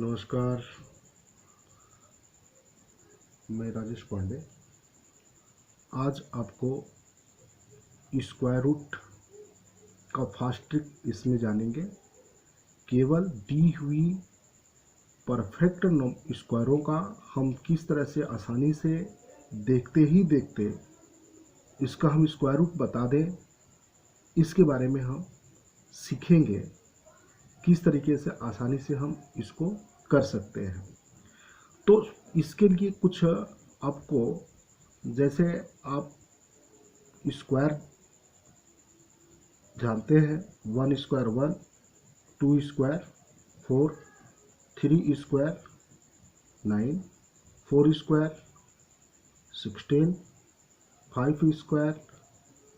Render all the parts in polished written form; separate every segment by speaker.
Speaker 1: नमस्कार, मैं राजेश पांडे। आज आपको स्क्वायर रूट का फास्ट ट्रिक इसमें जानेंगे। केवल दी हुई परफेक्ट स्क्वायरों का हम किस तरह से आसानी से देखते ही देखते इसका हम स्क्वायर रूट बता दें, इसके बारे में हम सीखेंगे। किस तरीके से आसानी से हम इसको कर सकते हैं। तो इसके लिए कुछ आपको, जैसे आप स्क्वायर जानते हैं, 1 square 1, 2 square 4, 3 square 9, 4 square 16, 5 square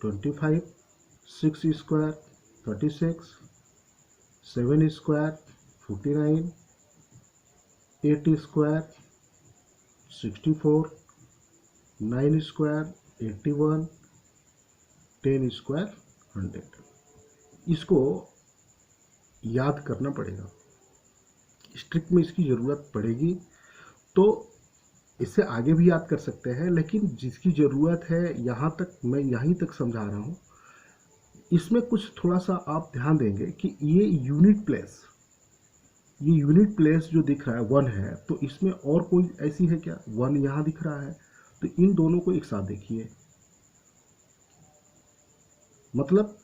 Speaker 1: 25, 6 square 36, 7 square 49, 8 square 64, 9 square 81, 10 square 100। इसको याद करना पड़ेगा, स्ट्रिक में इसकी ज़रूरत पड़ेगी। तो इससे आगे भी याद कर सकते हैं, लेकिन जिसकी ज़रूरत है यहाँ तक मैं यहीं तक समझा रहा हूँ। इसमें कुछ थोड़ा सा आप ध्यान देंगे कि ये यूनिट प्लेस जो दिख रहा है 1 है, तो इसमें और कोई ऐसी है क्या? 1 यहाँ दिख रहा है, तो इन दोनों को एक साथ देखिए। मतलब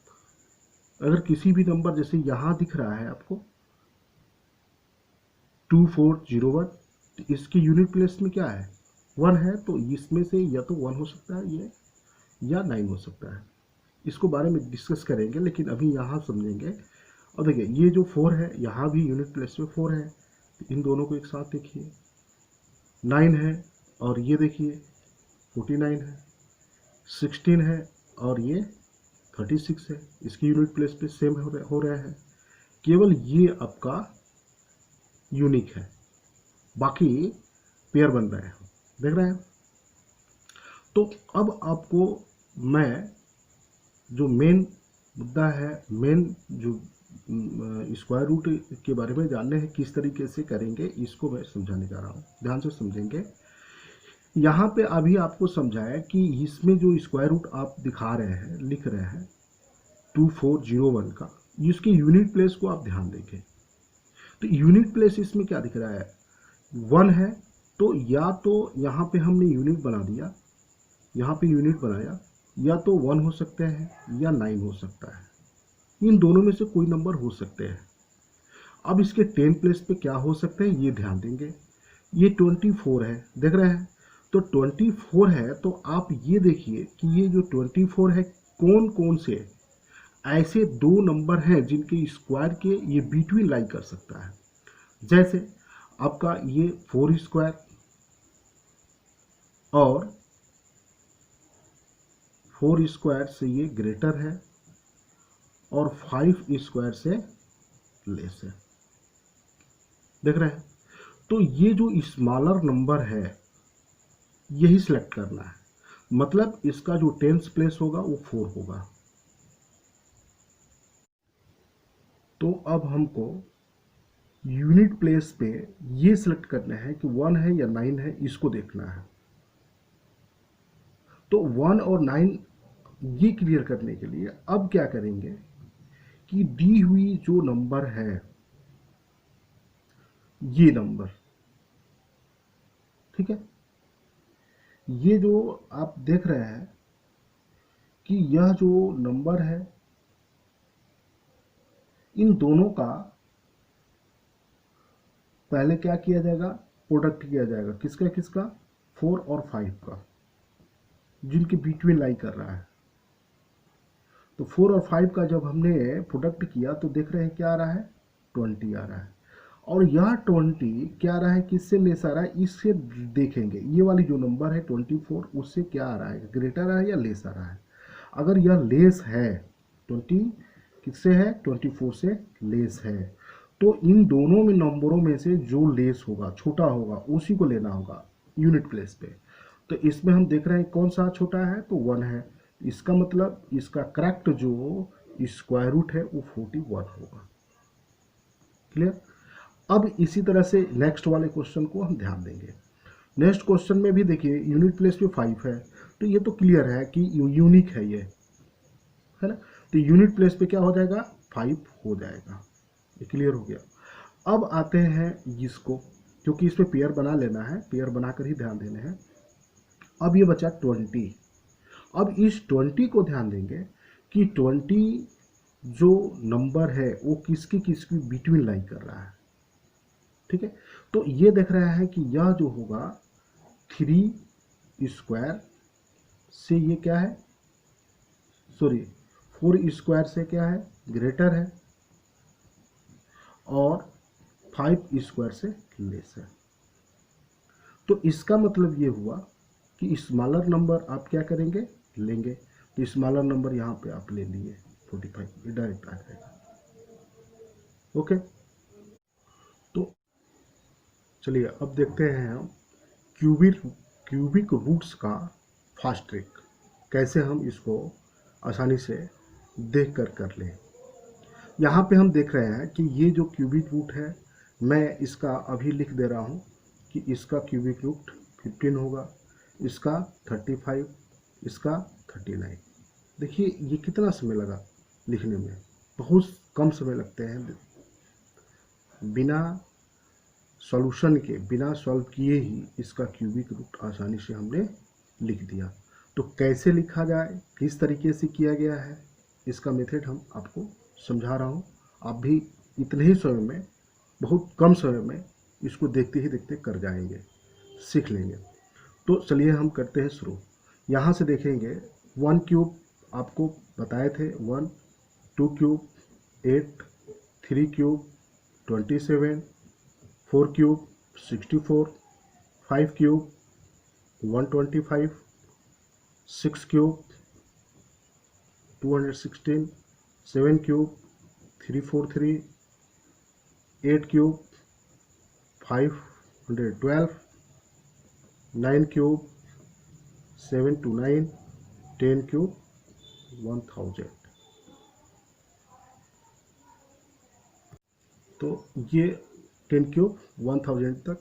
Speaker 1: अगर किसी भी नंबर, जैसे यहाँ दिख रहा है आपको 2401, तो इसके यूनिट प्लेस में क्या है? 1 है, तो इसमें से या तो 1 हो सकता है ये, या 9 हो सकता है। इसको बारे में डिस्कस करेंगे, लेकिन अभी यहाँ समझेंगे। और देखिए, ये जो 4 है, यहाँ भी यूनिट प्लेस में 4 है, तो इन दोनों को एक साथ देखिए। 9 है और ये देखिए 49 है, 16 है और ये 36 है। इसकी यूनिट प्लेस पे सेम हो रहा है। केवल ये आपका यूनिक है, बाकी पेयर बन रहे हैं, देख रहे हैं। तो अब आपको मैं जो मेन मुद्दा है, मेन जो स्क्वायर रूट के बारे में जानने हैं किस तरीके से करेंगे, इसको मैं समझाने जा रहा हूँ। ध्यान से समझेंगे। यहाँ पे अभी आपको समझाया कि इसमें जो स्क्वायर रूट आप दिखा रहे हैं, लिख रहे हैं 2401 का, इसके यूनिट प्लेस को आप ध्यान देंगे। तो यूनिट प्लेस इसमें क्या दिख रहा है? 1 है, तो या तो यहाँ पे हमने यूनिट बना दिया, यहाँ पे यूनिट बनाया, या तो 1 हो सकते हैं या 9 हो सकता है। इन दोनों में से कोई नंबर हो सकते हैं। अब इसके 10 प्लेस पे क्या हो सकते हैं, ये ध्यान देंगे। ये 24 है, देख रहे हैं। तो 24 है, तो आप ये देखिए कि ये जो 24 है, कौन कौन से ऐसे दो नंबर हैं जिनके स्क्वायर के ये बिटवीन लाई कर सकता है। जैसे आपका ये 4 स्क्वायर और 4 स्क्वायर से ये ग्रेटर है और 5 स्क्वायर से लेस है, देख रहे हैं। तो ये जो स्मॉलर नंबर है, यही सिलेक्ट करना है। मतलब इसका जो 10th प्लेस होगा वो 4 होगा। तो अब हमको यूनिट प्लेस पे ये सिलेक्ट करना है कि 1 है या 9 है, इसको देखना है। तो 1 और 9 ये क्लियर करने के लिए अब क्या करेंगे कि दी हुई जो नंबर है, ये नंबर, ठीक है, ये जो आप देख रहे हैं कि यह जो नंबर है, इन दोनों का पहले क्या किया जाएगा? प्रोडक्ट किया जाएगा। किसका किसका? 4 और 5 का, जिनके बीटवीन लाई कर रहा है। तो 4 और 5 का जब हमने प्रोडक्ट किया तो देख रहे हैं क्या आ रहा है? 20 आ रहा है। और यह 20 क्या आ रहा है? किससे लेस आ रहा है? इससे देखेंगे। ये वाली जो नंबर है 24, उससे क्या आ रहा है? ग्रेटर आ रहा है या लेस आ रहा है? अगर यह लेस है, 20 किससे है? 24 से लेस है। तो इन दोनों में नंबरों में से जो लेस होगा, छोटा होगा, उसी को लेना होगा यूनिट प्लेस पे। तो इसमें हम देख रहे हैं कौन सा छोटा है? तो 1 है। इसका मतलब इसका करेक्ट जो स्क्वायर रूट है वो 41 होगा। क्लियर? अब इसी तरह से नेक्स्ट वाले क्वेश्चन को हम ध्यान देंगे। नेक्स्ट क्वेश्चन में भी देखिए यूनिट प्लेस पे 5 है, तो ये तो क्लियर है कि यूनिक है ये, है ना। तो यूनिट प्लेस पे क्या हो जाएगा, 5 हो जाएगा। ये क्लियर हो गया। अब आते हैं इसको, क्योंकि इसमें पेयर बना लेना है, पेयर बनाकर ही ध्यान देने हैं। अब ये बचा 20। अब इस 20 को ध्यान देंगे कि 20 जो नंबर है वो किसकी किसकी बिटवीन लाई कर रहा है, ठीक है। तो ये देख रहा है कि यह जो होगा 3 स्क्वायर से ये क्या है, सॉरी 4 स्क्वायर से क्या है, ग्रेटर है, और 5 स्क्वायर से लेस है। तो इसका मतलब ये हुआ कि स्मॉलर नंबर आप क्या करेंगे, लेंगे। तो स्मॉलर नंबर यहाँ पे आप ले लिए 45, ये डायरेक्ट आ जाएगा। ओके, तो चलिए अब देखते हैं हम क्यूबिक रूट्स का फास्ट ट्रिक, कैसे हम इसको आसानी से देख कर लें। यहाँ पे हम देख रहे हैं कि ये जो क्यूबिक रूट है, मैं इसका अभी लिख दे रहा हूँ कि इसका क्यूबिक रूट 15 होगा, इसका 35, इसका 39। देखिए ये कितना समय लगा लिखने में, बहुत कम समय लगते हैं। बिना सॉल्यूशन के, बिना सॉल्व किए ही इसका क्यूबिक रूट आसानी से हमने लिख दिया। तो कैसे लिखा जाए, किस तरीके से किया गया है, इसका मेथड हम आपको समझा रहा हूँ। आप भी इतने ही समय में, बहुत कम समय में इसको देखते ही देखते कर जाएंगे, सीख लेंगे। तो चलिए हम करते हैं शुरू। यहाँ से देखेंगे 1 क्यूब आपको बताए थे 1, 2 cube 8, 3 cube 27, 4 cube 64, 5 cube 125, 6 cube 216, 7 cube 343, 8 cube 512, 9 cube 729, 10 cube 1000। तो ये 10 क्यूब 1000 तक।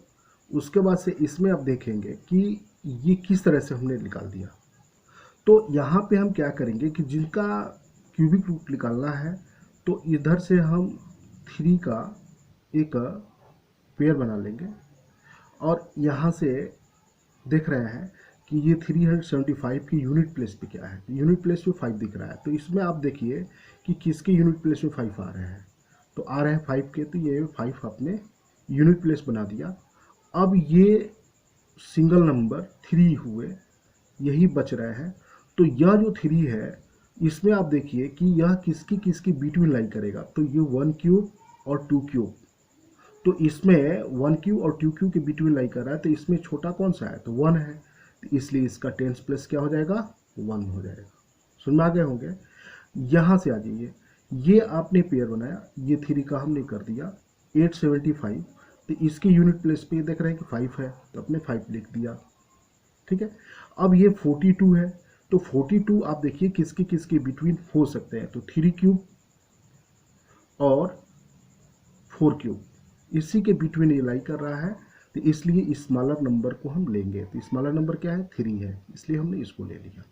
Speaker 1: उसके बाद से इसमें आप देखेंगे कि ये किस तरह से हमने निकाल दिया। तो यहाँ पे हम क्या करेंगे कि जिनका क्यूबिक रूट निकालना है, तो इधर से हम 3 का एक पेयर बना लेंगे, और यहाँ से देख रहे हैं कि ये 375 की यूनिट प्लेस पे क्या है, यूनिट प्लेस पे 5 दिख रहा है। तो इसमें आप देखिए कि किसके यूनिट प्लेस में 5 आ रहे हैं, तो आ रहे हैं 5 के, तो ये 5 आपने यूनिट प्लेस बना दिया। अब ये सिंगल नंबर 3 हुए, यही बच रहे हैं। तो यह जो 3 है, इसमें आप देखिए कि यह किसकी किसकी बिटवीन लाई करेगा, तो ये 1 क्यूब और 2 क्यूब। तो इसमें 1 क्यूब और 2 क्यूब के बिटवीन लाई कर रहा है, तो इसमें छोटा कौन सा है, तो 1 है। तो इसलिए इसका 10 प्लस क्या हो जाएगा, 1 हो जाएगा। सुन में आ गए होंगे। यहाँ से आ जाइए, ये आपने पेयर बनाया, ये 3 का हमने कर दिया 875। तो इसके यूनिट प्लेस पे देख रहे हैं कि 5 है, तो अपने 5 लिख दिया, ठीक है। अब ये 42 है, तो 42 आप देखिए किसके किसके बिटवीन हो सकते हैं, तो 3 क्यूब और 4 क्यूब, इसी के बिटवीन ये लाई कर रहा है। तो इसलिए स्मॉलर नंबर को हम लेंगे। तो स्मॉलर नंबर क्या है, 3 है, इसलिए हमने इसको ले लिया,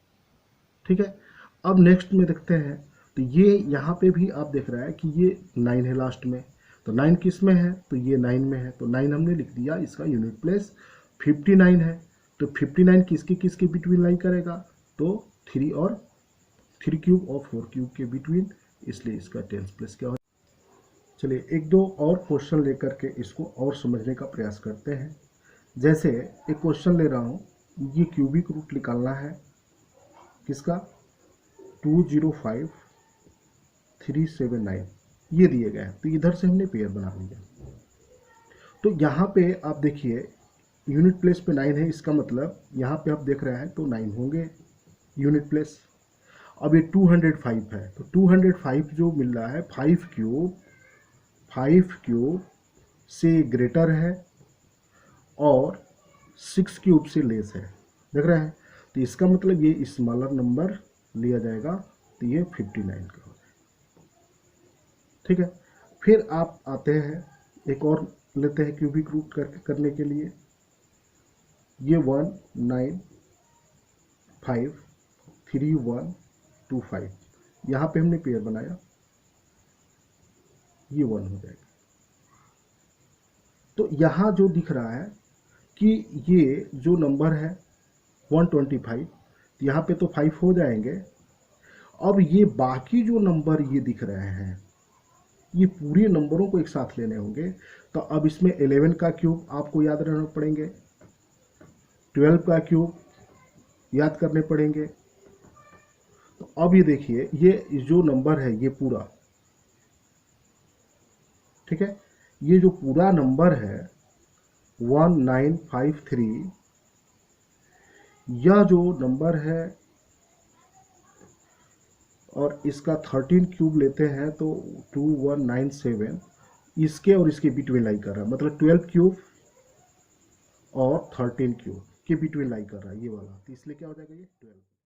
Speaker 1: ठीक है। अब नेक्स्ट में देखते हैं, तो ये यहाँ पे भी आप देख रहे हैं कि ये 9 है लास्ट में, तो 9 किस में है, तो ये 9 में है, तो 9 हमने लिख दिया। इसका यूनिट प्लेस 59 है, तो 59 किसके किसके बिटवीन लाई करेगा, तो 3 और 3 क्यूब और 4 क्यूब के बिटवीन, इसलिए इसका 10 प्लस क्या हो। चलिए एक दो और क्वेश्चन लेकर के इसको और समझने का प्रयास करते हैं। जैसे एक क्वेश्चन ले रहा हूँ, ये क्यूबिक रूट निकालना है किसका, 205379 ये दिए गए हैं। तो इधर से हमने पेयर बना लिया। तो यहाँ पे आप देखिए यूनिट प्लेस पे 9 है, इसका मतलब यहाँ पे आप देख रहे हैं तो 9 होंगे यूनिट प्लेस। अब ये 205 है, तो 205 जो मिल रहा है 5 क्यूब से ग्रेटर है और 6 क्यूब से लेस है, देख रहे हैं। तो इसका मतलब ये स्मॉलर नंबर लिया जाएगा, तो ये 59 का हो जाएगा, ठीक है। फिर आप आते हैं एक और लेते हैं क्यूबिक रूट करने के लिए। ये 1 9 5 3 1 2 5, यहाँ पे हमने पेयर बनाया, ये 1 हो जाएगा। तो यहाँ जो दिख रहा है कि ये जो नंबर है 125, यहाँ पे तो 5 हो जाएंगे। अब ये बाकी जो नंबर ये दिख रहे हैं, ये पूरे नंबरों को एक साथ लेने होंगे। तो अब इसमें 11 का क्यूब आपको याद रहना पड़ेंगे, 12 का क्यूब याद करने पड़ेंगे। तो अब ये देखिए, ये जो नंबर है ये पूरा, ठीक है, ये जो पूरा नंबर है 1953, यह जो नंबर है और इसका 13 क्यूब लेते हैं तो 2197, इसके और इसके बिटवीन लाई कर रहा है, मतलब 12 क्यूब और 13 क्यूब के बिटवीन लाई कर रहा है ये वाला, तो इसलिए क्या हो जाएगा ये 12।